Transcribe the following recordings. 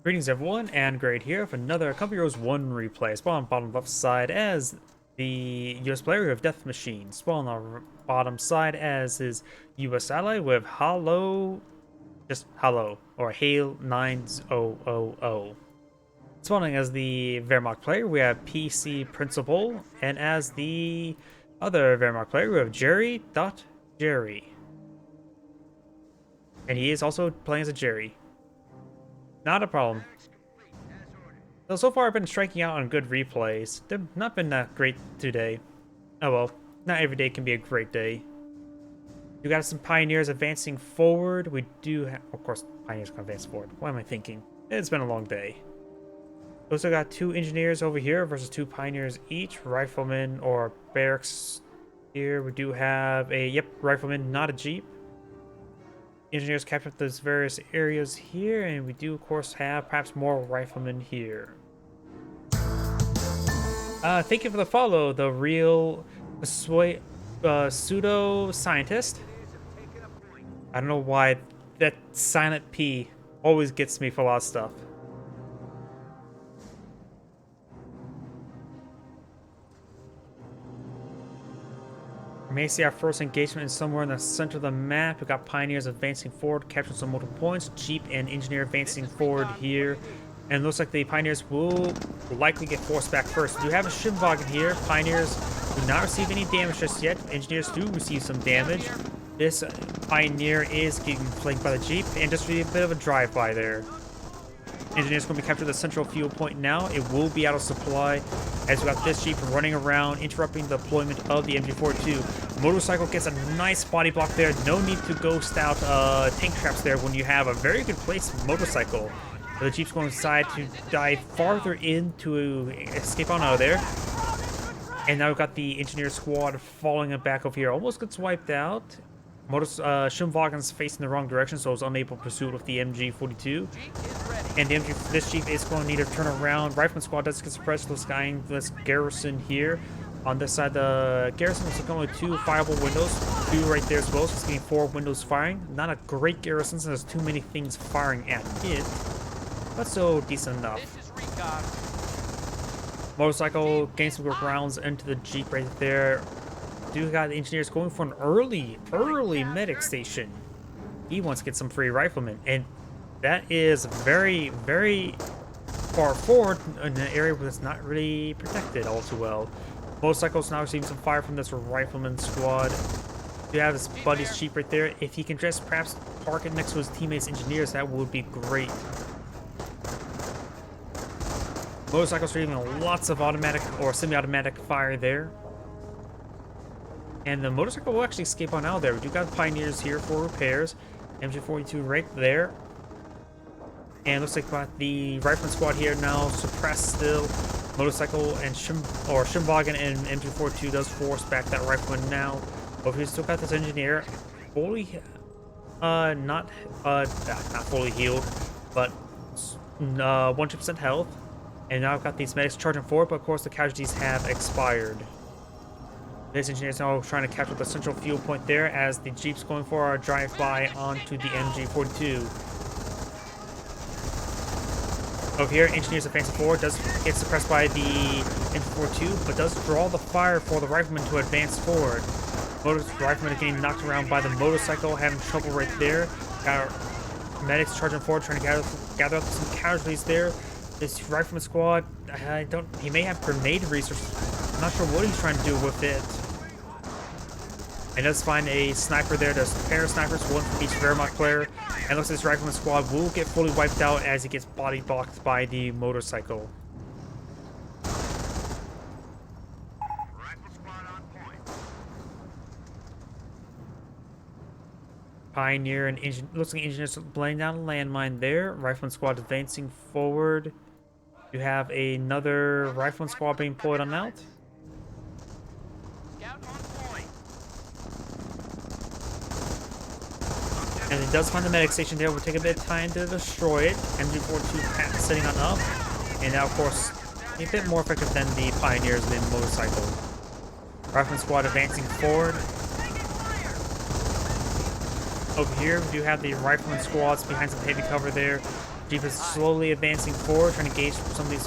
Greetings everyone, and Great here for another Company Heroes 1 replay. Spawn on the bottom left side as the US player with Death Machine. Spawn on the bottom side as his US ally with just Hello, or hal9ooo. Spawning as the Wehrmacht player, we have PC Principal, and as the other Wehrmacht player, we have jerry.j. And he is also playing as a Jerry. Not a problem. So far I've been striking out on good replays. They've not been that great today. Oh well, not every day can be a great day. We got some Pioneers advancing forward. We do have, of course, Pioneers can advance forward. What am I thinking? It's been a long day. We also got 2 Engineers over here versus 2 Pioneers each. Riflemen or barracks here. We do have a, Rifleman, not a Jeep. Engineers captured those various areas here, and we do of course have perhaps more riflemen here. Thank you for the follow, the real pseudo scientist. I don't know why that silent P always gets me for a lot of stuff. We may see our first engagement is somewhere in the center of the map. We got Pioneers advancing forward, capturing some multiple points. Jeep and Engineer advancing forward here. And it looks like the Pioneers will likely get forced back first. We do have a Shimwagen here. Pioneers do not receive any damage just yet. Engineers do receive some damage. This Pioneer is getting flanked by the Jeep, and just a bit of a drive-by there. Engineers going to be captured the central fuel point now. It will be out of supply as we got this Jeep running around, interrupting the deployment of the MG42. Motorcycle gets a nice body block there. No need to ghost out tank traps there when you have a very good placed motorcycle. The Jeep's going to decide to dive farther in to escape on out of there. And now we've got the Engineer squad falling back over here. Almost gets wiped out. Schumwagen's facing the wrong direction, so it's unable to pursue it with the MG42. And this Jeep is going to need to turn around. Rifleman squad does get suppressed. This guy, this garrison here. On this side, the garrison is only 2 fireable windows. 2 right there as well, so it's getting 4 windows firing. Not a great garrison since there's too many things firing at it, but still decent enough. Motorcycle gains some good rounds into the Jeep right there. Do got the Engineers going for an early medic station. He wants to get some free riflemen, and that is very, very far forward in an area that's not really protected all too well. Motorcycles now receiving some fire from this rifleman squad. Do have his buddy's Jeep right there. If he can just perhaps park it next to his teammates' Engineers, that would be great. Motorcycles receiving lots of automatic or semi-automatic fire there. And the motorcycle will actually escape on out there. We do got Pioneers here for repairs. MG42 right there. And looks like the Rifleman squad here now suppressed still. Motorcycle and Shimwagen and MG42 does force back that Rifleman now. But we still got this Engineer fully, not fully healed, but 100% health. And now I've got these medics charging forward, but of course the casualties have expired. This Engineer is now trying to capture the central fuel point there as the Jeep's going for a drive-by onto the MG42. Over here, Engineers advancing forward, does get suppressed by the MG42, but does draw the fire for the Rifleman to advance forward. Rifleman getting knocked around by the motorcycle, having trouble right there. Got medics charging forward, trying to gather up some casualties there. This Rifleman squad, he may have grenade resources. I'm not sure what he's trying to do with it. And does find a sniper there. There's a pair of snipers, one from each Wehrmacht player. And looks like this Rifleman squad will get fully wiped out as he gets body blocked by the motorcycle. Pioneer and looks like Engineers laying down a landmine there. Rifleman squad advancing forward. You have another Rifleman squad being pulled on out. And it does find the medic station there. Will take a bit of time to destroy it. MG42 sitting on up. And now, of course, a bit more effective than the Pioneers than motorcycle. Rifleman squad advancing forward. Over here, we do have the Rifleman squads behind some heavy cover there. Jeep is slowly advancing forward, trying to gauge some of these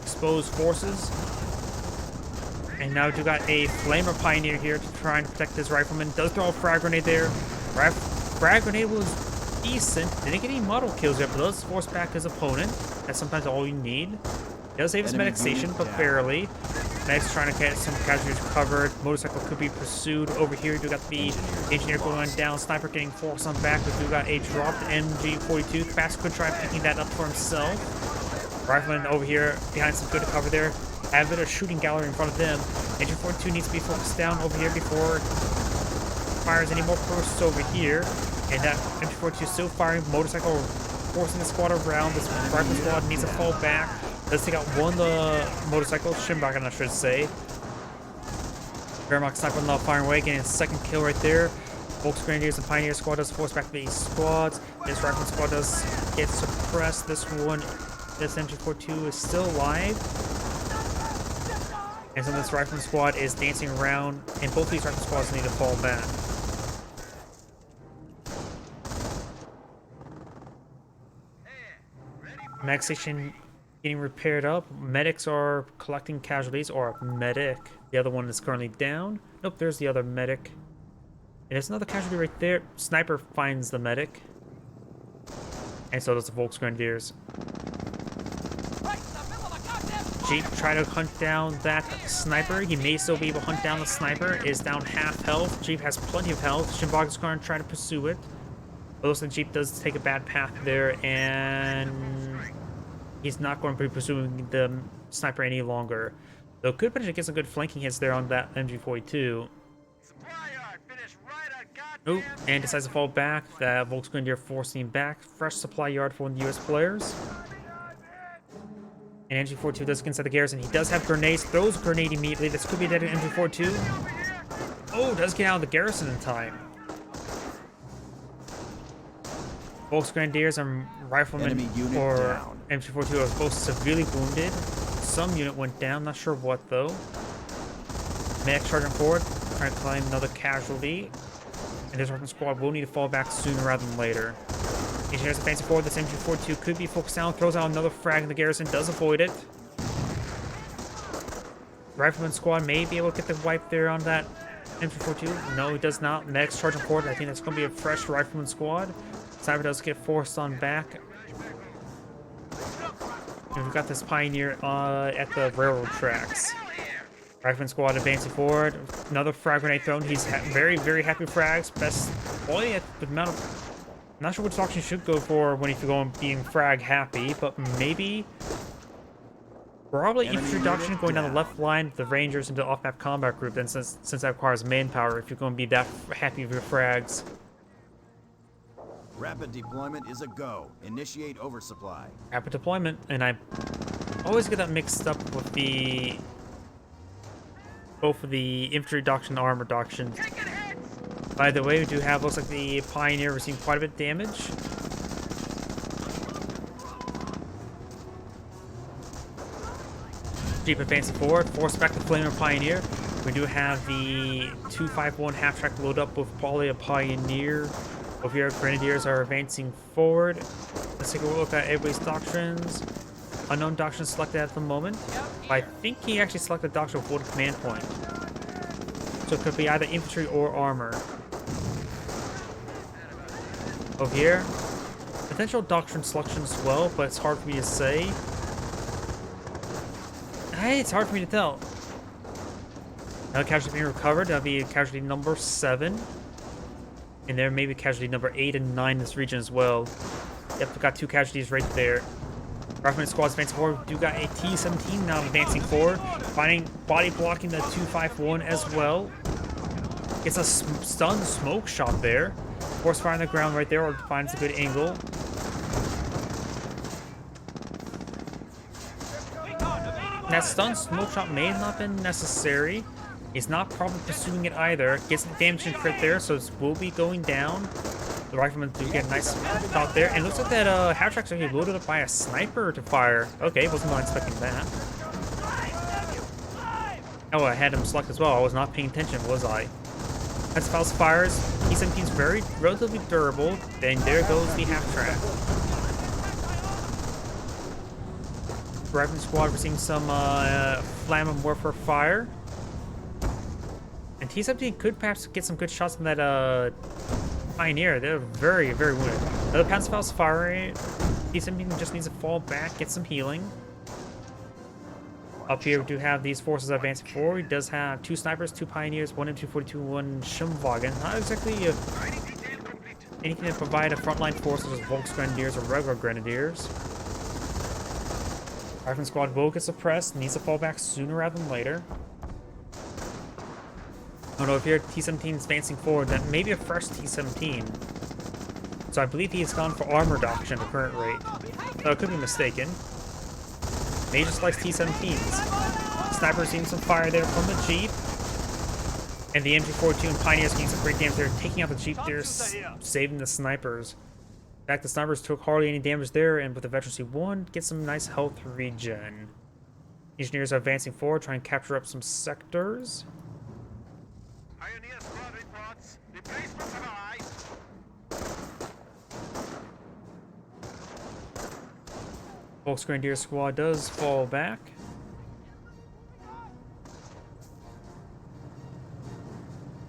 exposed forces. And now we got a Flamer Pioneer here to try and protect this rifleman. Does throw a frag grenade there. Frag grenade was decent. Didn't get any model kills yet, but does force back his opponent. That's sometimes all you need. Does save his medic station, but barely. Medic's trying to get some casualties covered. Motorcycle could be pursued. Over here, we got the engineer going down. Sniper getting forced on back. We do got a dropped MG42. Fast could try picking that up for himself. Rifleman over here behind some good cover there. Have a bit of shooting gallery in front of them. Engine 42 needs to be focused down over here before it fires any more bursts over here. And that Engine 42 is still firing. Motorcycle forcing the squad around. This rifle squad needs to fall back. Let's take out one motorcycle. Shimbagan, I should say. Vermox sniper now firing away, getting a second kill right there. Volks Grenadiers and Pioneer squad does force back these squads. This rifle squad does get suppressed. This MG42 is still alive. And so this rifle squad is dancing around, and both these rifle squads need to fall back. Mag station getting repaired up. Medics are collecting casualties, or medic. The other one is currently down. Nope, there's the other medic. And there's another casualty right there. Sniper finds the medic. And so does the Volks Grenadiers. Jeep try to hunt down that sniper. He may still be able to hunt down the sniper. Is down half health. Jeep has plenty of health. Shimbog is going to try to pursue it. But looks like Jeep does take a bad path there, and he's not going to be pursuing the sniper any longer. Though could potentially get some good flanking hits there on that MG42. Oh, and decides to fall back. The Volks Grenadier forcing him back. Fresh supply yard for one of the US players. And MG42 does get inside the garrison. He does have grenades. Throws a grenade immediately. This could be dead to MG42. Oh, does get out of the garrison in time. Volks Grenadiers and Riflemen or MG42 are both severely wounded. Some unit went down. Not sure what though. Medic charging forward. Trying to claim another casualty. And this rifle squad will need to fall back sooner rather than later. Engineers advancing forward. This MG42 could be focused down. Throws out another frag in the garrison. Does avoid it. Rifleman squad may be able to get the wipe there on that MG42. No, he does not. Next charging forward. I think that's going to be a fresh Rifleman squad. Sniper does get forced on back. And we've got this Pioneer at the railroad tracks. Rifleman squad advancing forward. Another frag grenade thrown. He's very, very happy with frags. Best only at the amount of. I'm not sure which option you should go for when if you're going being frag happy, but maybe probably infantry doctrine going down the left line with the Rangers into the off-map combat group. Then since that requires manpower, if you're going to be that happy with your frags. Rapid deployment is a go. Initiate oversupply. Rapid deployment, and I always get that mixed up with the both of the infantry doctrine and armor doctrine. By the way, we do have, looks like the Pioneer receiving quite a bit of damage. Jeep advancing forward, force back the Flamer Pioneer. We do have the 251 half-track load up with probably a Pioneer. Over here, Grenadiers are advancing forward. Let's take a look at everybody's doctrines. Unknown doctrine selected at the moment. I think he actually selected doctrine with one command point. So it could be either infantry or armor. Over here, potential doctrine selection as well, but it's hard for me to say. Hey, it's hard for me to tell. Another casualty being recovered. That'll be casualty number 7. And there may be casualty number 8 and 9 in this region as well. Yep, we've got 2 casualties right there. Rifleman squad's advancing forward. We do got a T-17 now advancing forward. Finding body blocking the 251 as well. Gets a stun smoke shot there. Force fire on the ground right there, or finds a good angle. That stun smoke shot may have not been necessary. He's not probably pursuing it either. Gets the damage and crit there, so this will be going down. The riflemen do get a nice shot there. And it looks like that half-track's actually loaded up by a sniper to fire. Okay, wasn't not expecting that. Oh, I had him select as well. I was not paying attention, was I? As Faust fires, T-17's relatively durable. Then there goes the half-track. Rifle squad receiving some flam and warfare fire. And T-17 could perhaps get some good shots on that Pioneer. They're very, very wounded. The Panzerfaust's firing. T-17 just needs to fall back, get some healing. Up here, we do have these forces advancing forward. He does have 2 snipers, 2 pioneers, 1 M242, 1 Schimwagen. Not exactly anything to provide a frontline force such as Volksgrenadiers or regular Grenadiers. Rifle squad will get suppressed, needs to fall back sooner rather than later. Oh no, if here T-17 is advancing forward, then maybe a fresh T-17. So I believe he has gone for armored auction at the current rate. Though I could be mistaken. Maybe he just likes T-17s. Snipers seeing some fire there from the Jeep. And the MG42 and Pioneers getting some great damage there, taking out the Jeep there, saving the snipers. In fact, the snipers took hardly any damage there, and with the Veteran C1, get some nice health regen. Engineers are advancing forward, trying to capture up some sectors. Pioneer squad reports. Replacements have arrived. Volksgrenadier squad does fall back.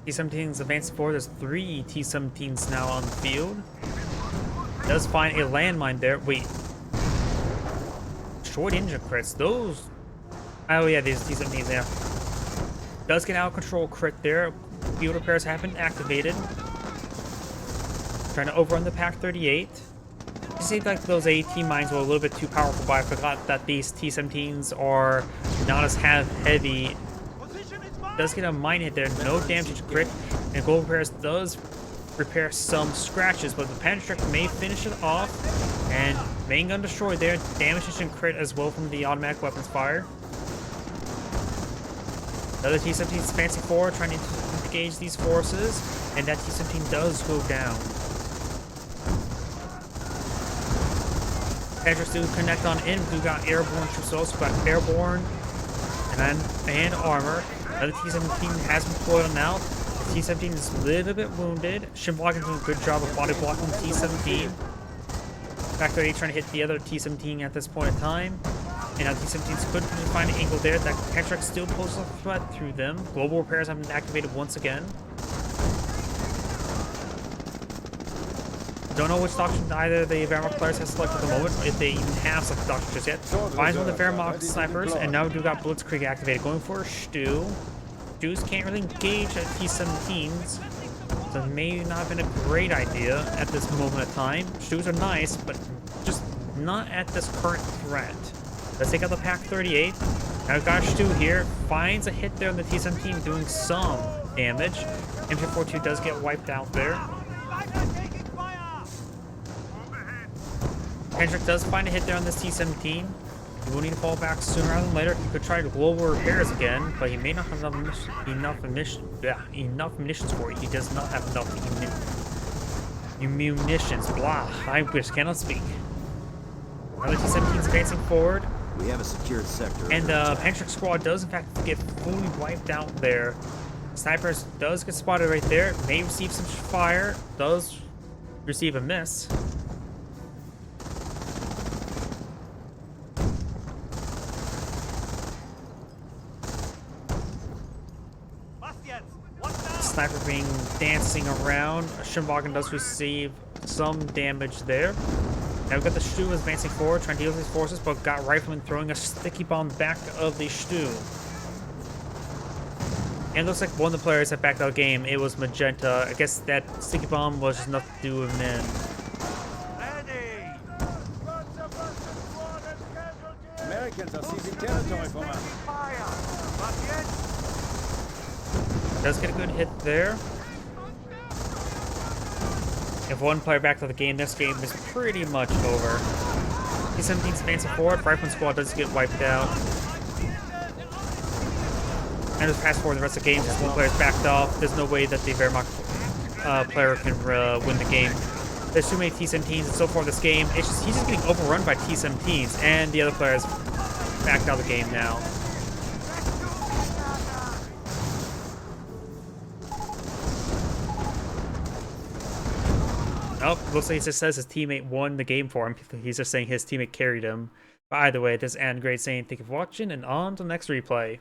T-17s advancing forward. There's 3 T-17s now on the field. Does find a landmine there. Wait. Short engine crits. Those. Oh yeah, these T-17s there. Does get out of control crit there. Field repairs have been activated. Trying to overrun the Pak-38. It seemed like those AT mines were a little bit too powerful, but I forgot that these T-17s are not as heavy. Does get a mine hit there, no damage to crit, and Gold Repairs does repair some scratches, but the Pantrick may finish it off, and main gun destroyed there, damage and crit as well from the automatic weapons fire. The other T-17 is advancing forward, trying to engage these forces, and that T-17 does go down. Pantrick do connect on in, we got airborne troops also, got airborne and armor. The T-17 has been deployed on now. The T-17 is a little bit wounded. Schimwagen doing a good job of body blocking the T-17. Pak-38 trying to hit the other T-17 at this point in time. And now T-17s could find an angle there. That Pantrick still poses a threat through them. Global repairs have been activated once again. Don't know which doctrine either the Wehrmacht players have selected at the moment, if they even have such a doctrine just yet. Finds one of the Wehrmacht snipers, and now we do got Blitzkrieg activated, going for a Stu. Stus can't really engage at T-17s, so it may not have been a great idea at this moment of time. Stus are nice, but just not at this current threat. Let's take out the Pak-38. Now we've got Stu here, finds a hit there on the T-17, doing some damage. MG42 does get wiped out there. Hendrick does find a hit there on this T-17. He will need to fall back sooner rather than later. He could try to global repairs again, but he may not have enough munitions for it. He does not have enough munitions. Blah. I just cannot speak. Another T-17 is advancing forward. We have a secured sector. And the Hendrick squad does in fact get fully wiped out there. Snipers does get spotted right there. May receive some fire. Does receive a miss. Sniper being dancing around. Schimwagen does receive some damage there. Now we've got the Stu advancing forward, trying to deal with these forces, but got Rifleman throwing a sticky bomb back of the Stu. And it looks like one of the players that backed out the game, it was Magenta. I guess that sticky bomb was just enough to do him in. Americans are seizing territory from us. Does get a good hit there. If one player backed out the game, this game is pretty much over. T-17's advancing forward. Rifleman squad does get wiped out. And just fast forward the rest of the game, just one player's backed off. There's no way that the Wehrmacht player can win the game. There's too many T-17s, and so far this game, he's just getting overrun by T-17s, and the other players backed out of the game now. Oh, looks like he just says his teammate won the game for him. He's just saying his teammate carried him. But either way, this is and great saying thank you for watching, and on to the next replay.